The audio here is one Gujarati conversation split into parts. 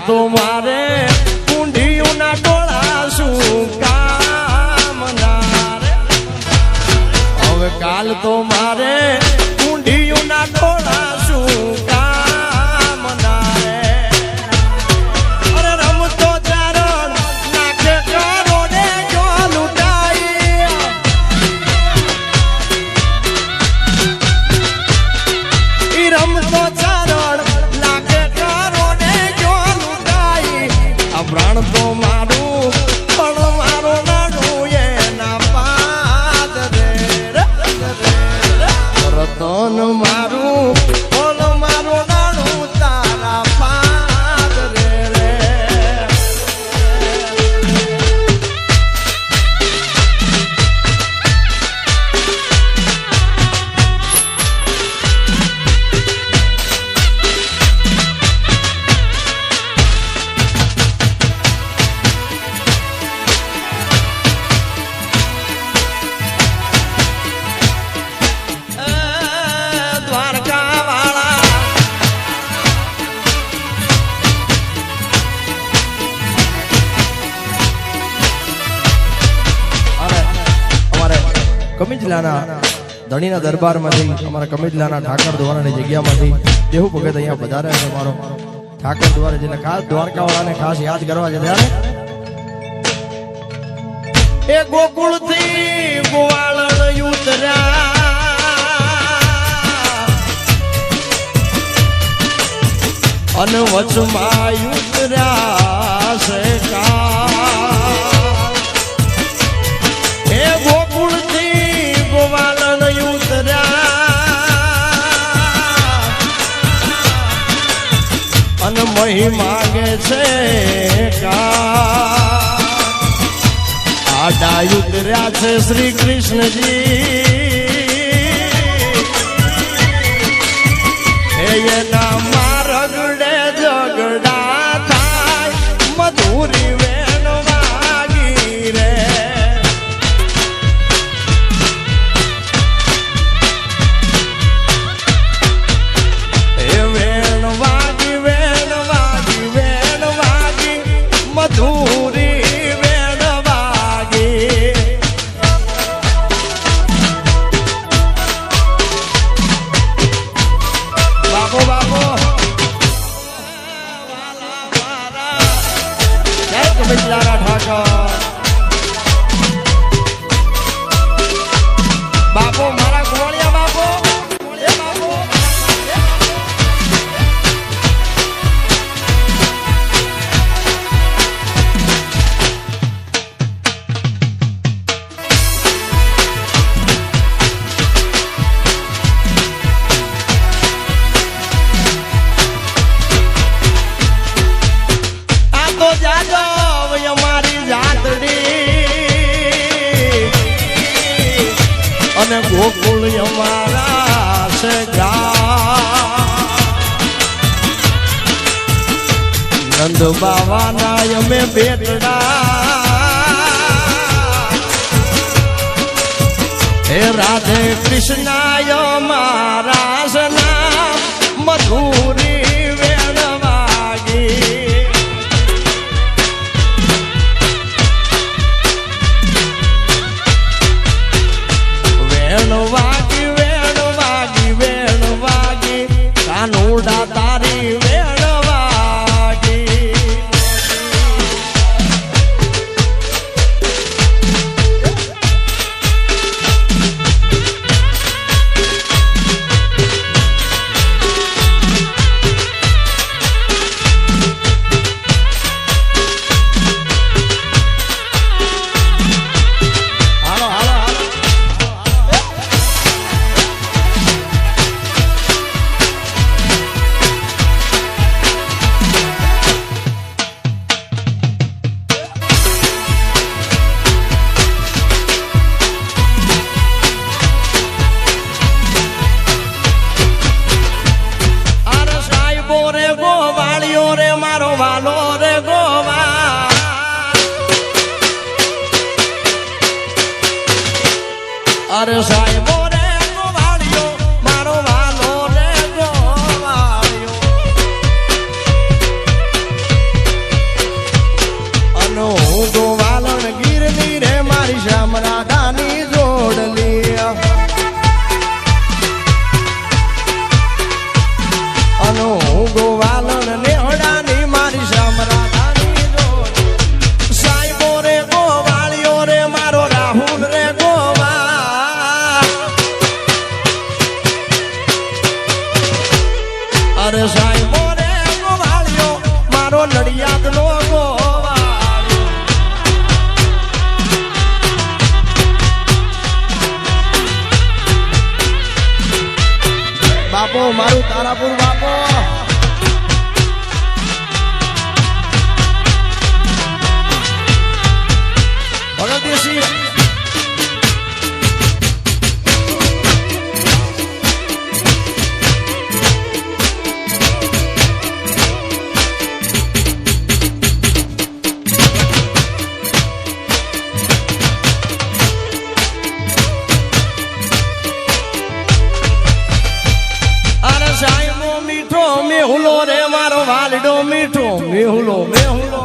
તો મારે કુંડિયું ના ટોળા શું કામ ના રે હવે કાલ તો મારે કુંડિયું ના ટોળા શું કામ ના રે અરે રમતો ચારણ નાખે કરોડે જો લૂંટાઈ ઈ રમતો ચારણ નાખે કરોડે જો લૂંટાઈ આ પ્રાણ તો મારું પણ મારો નાડું એના પાદ રે રતન મારું ઓલ મારો નાડું તારા પાદ રે કમિજલાના ધણીના દરબારમાંથી અમારા કમિજલાના ઠાકર દ્વારાની જગ્યામાંથી દેહુ ભગત અહીંયા પધાર્યા છે અમારો ઠાકર દ્વારા જેને ખાસ દ્વારકાવાળાને ખાસ યાદ કરવા છે ત્યારે એ ગોકુળથી ગોવાળણ ઉતર્યા અને વચમાં ઉતર્યા છે એ ગોકુળથી ગોવાળન ઉતર્યા અને મહી માગે છે આડા ઉતર્યા છે શ્રી કૃષ્ણજી એના મારગડે ઝગડા થાય મધુરી વેણ વાગી રે મધુરી વેણ વાગી બાપો બાપો જય કમિજલાના ઠાકર બાપો મારા ગોળિયા બાપો અને ગોકુળ અમારા છે નંદ બાવાના અમે બેટડા હે રાધે કૃષ્ણાય મારા સના મધુરી વેણ વાગી વેણ વાગી કાનુડા તારી વેણ વાગી અરે સાહેબો રે ગોવાળિયો મારો વાલો રે ગોવાળિયો યાદ નો ગોવાળ્યો બાપો મારું તારાપુર બાપો ભગતસિંહ મેહુલો રે મારો વાલડો મીઠો મેહુલો મેહુલો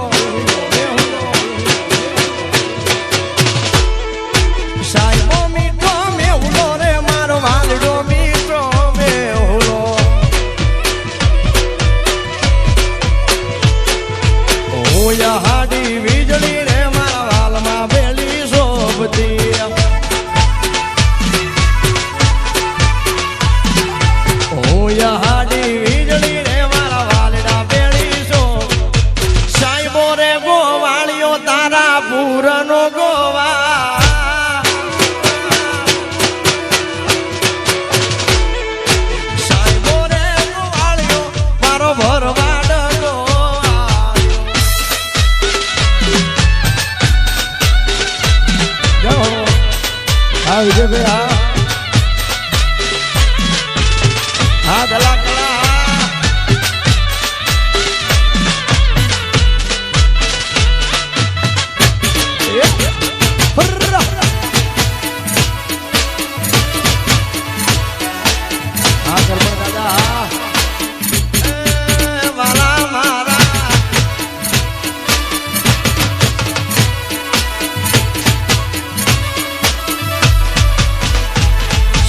સાહેબો મીઠો મેહુલો રે મારો વાલડો મીઠો મેહુલો ઓયા હાડી વીજળી રે મારા વાલમાં બેલી શોભતી ઓયા હાડી વીજળી પૂરનો ગોવા સાહેબો રે ગોવાળ્યો મારો ભરવાડ ગોવાળ્યો હા વિજયભાઈ હા દલા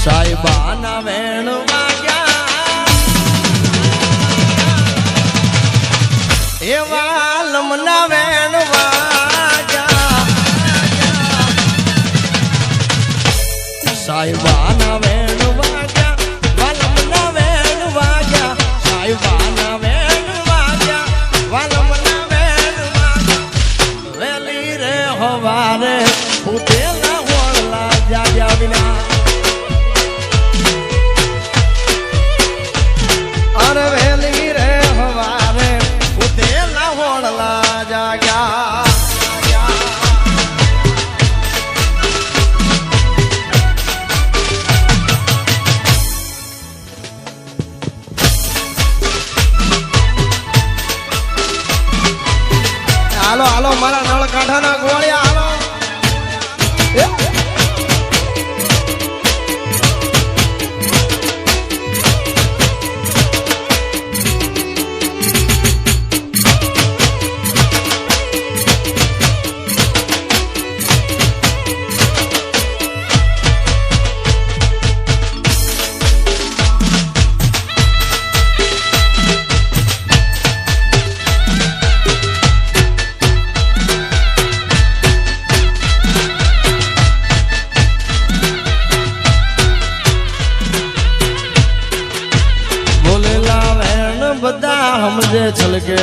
સાહેબાના વેણ વાગ્યા એવા લમના વેણ વાગ્યા સાહેબાના વેણ વાગ્યા વાલમના વેણ વાગ્યા સાહેબાના વેણ વાગ્યા વાલમના વેણ વાગ્યા વેલી રે હવારે ઉતેલા હોળલા જાગ્યા વિના વેલી રે હવારે ઉતેલા હોળલા જાગ્યા હાલો હાલો મારા નળ કાંઠાના ગોળિયા હાલો બધા સમજે છલકે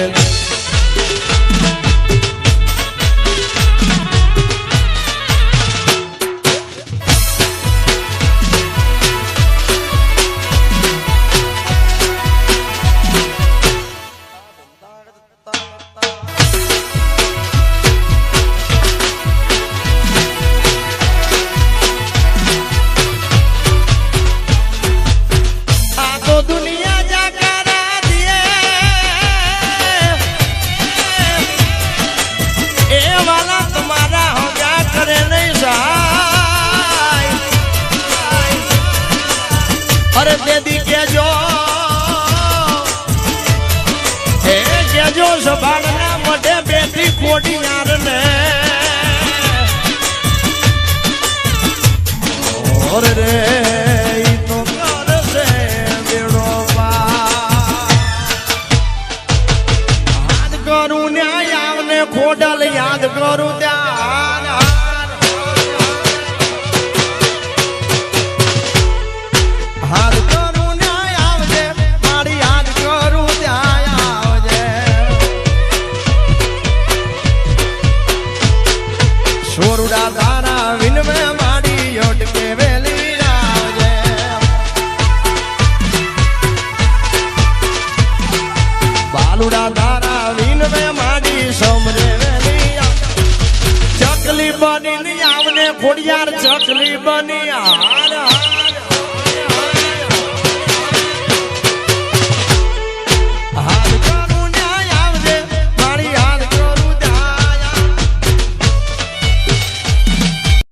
આ તો દુનિયા જાકારા દિએ સભાના મઢે બેઠી કોડિયાર ને ઓર રે ઈ તો કરશે બેડો યાદ કરું ન્યાય આવને ખોડલ યાદ કરું ત્યાં હાથ કરું ન્યાય આવજે મારી યાદ કરું ત્યાં આવજે બની આવને ખોડિયાર ચકલી બની હાર